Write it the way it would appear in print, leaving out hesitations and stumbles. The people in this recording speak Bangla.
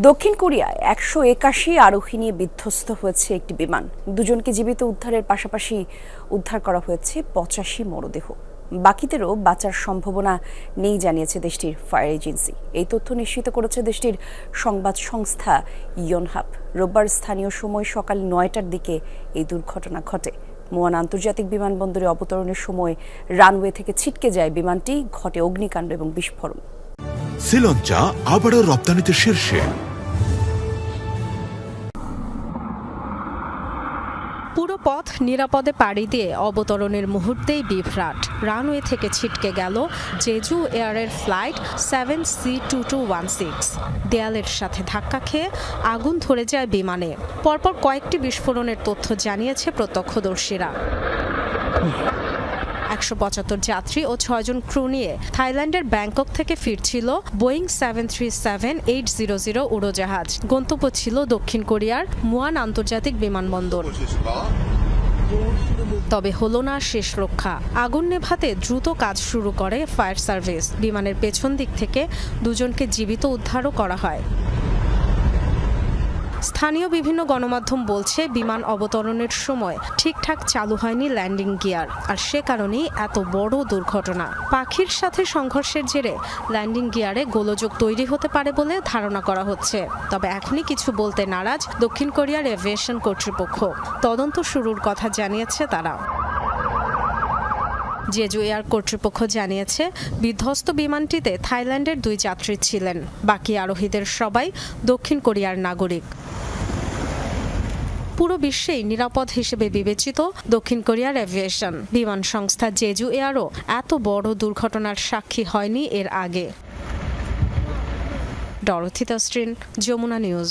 দক্ষিণ কোরিয়ায় ১৮১ আরোহী নিয়ে বিধ্বস্ত হয়েছে একটি বিমান। দুজনকে জীবিত উদ্ধারের পাশাপাশি উদ্ধার করা হয়েছে ৮৫ মরদেহ। বাকিদেরও বাঁচার সম্ভাবনা নেই জানিয়েছে দেশটির ফায়ার এজেন্সি। এই তথ্য নিশ্চিত করেছে দেশটির সংবাদ সংস্থা ইয়নহাপ। রোববার স্থানীয় সময় সকাল ৯টার দিকে এই দুর্ঘটনা ঘটে। মুয়ান আন্তর্জাতিক বিমানবন্দরে অবতরণের সময় রানওয়ে থেকে ছিটকে যায় বিমানটি। ঘটে অগ্নিকাণ্ড এবং বিস্ফোরণ। শ্রীলঙ্কা আবারও রপ্তানিতে শীর্ষে। পুরো পথ নিরাপদে পাড়ি দিয়ে অবতরণের মুহূর্তেই বিভ্রাট। রানওয়ে থেকে ছিটকে গেল জেজু এয়ারের ফ্লাইট 7C2216। দেয়ালের সাথে ধাক্কা খেয়ে আগুন ধরে যায় বিমানে। পরপর কয়েকটি বিস্ফোরণের তথ্য জানিয়েছে প্রত্যক্ষদর্শীরা। ১৭৫ যাত্রী ও ৬ জন ক্রু নিয়ে থাইল্যান্ডের ব্যাংকক থেকে ফিরছিল বোয়িং 737-800 উড়োজাহাজ। গন্তব্য ছিল দক্ষিণ কোরিয়ার মুয়ান আন্তর্জাতিক বিমানবন্দর। তবে হলো না শেষ রক্ষা। আগুন নেভাতে দ্রুত কাজ শুরু করে ফায়ার সার্ভিস। বিমানের পেছন দিক থেকে দুজনকে জীবিত উদ্ধারও করা হয়। স্থানীয় বিভিন্ন গণমাধ্যম বলছে বিমান অবতরণের সময় ঠিকঠাক চালু হয়নি ল্যান্ডিং গিয়ার, আর সে কারণেই এত বড় দুর্ঘটনা। পাখির সাথে সংঘর্ষের জেরে ল্যান্ডিং গিয়ারে গোলযোগ তৈরি হতে পারে বলে ধারণা করা হচ্ছে। তবে এখনই কিছু বলতে নারাজ দক্ষিণ কোরিয়ার এভিয়েশন কর্তৃপক্ষ। তদন্ত শুরুর কথা জানিয়েছে তারা। জেজু এয়ার কর্তৃপক্ষ জানিয়েছে বিধ্বস্ত বিমানটিতে থাইল্যান্ডের 2 যাত্রী ছিলেন। বাকি আরোহীদের সবাই দক্ষিণ কোরিয়ার নাগরিক। পুরো বিশ্বেই নিরাপদ হিসেবে বিবেচিত দক্ষিণ কোরিয়ার এভিয়েশন। বিমান সংস্থা জেজু এয়ারও এত বড় দুর্ঘটনার সাক্ষী হয়নি এর আগে। Dorothy Tasrin, Jamuna news.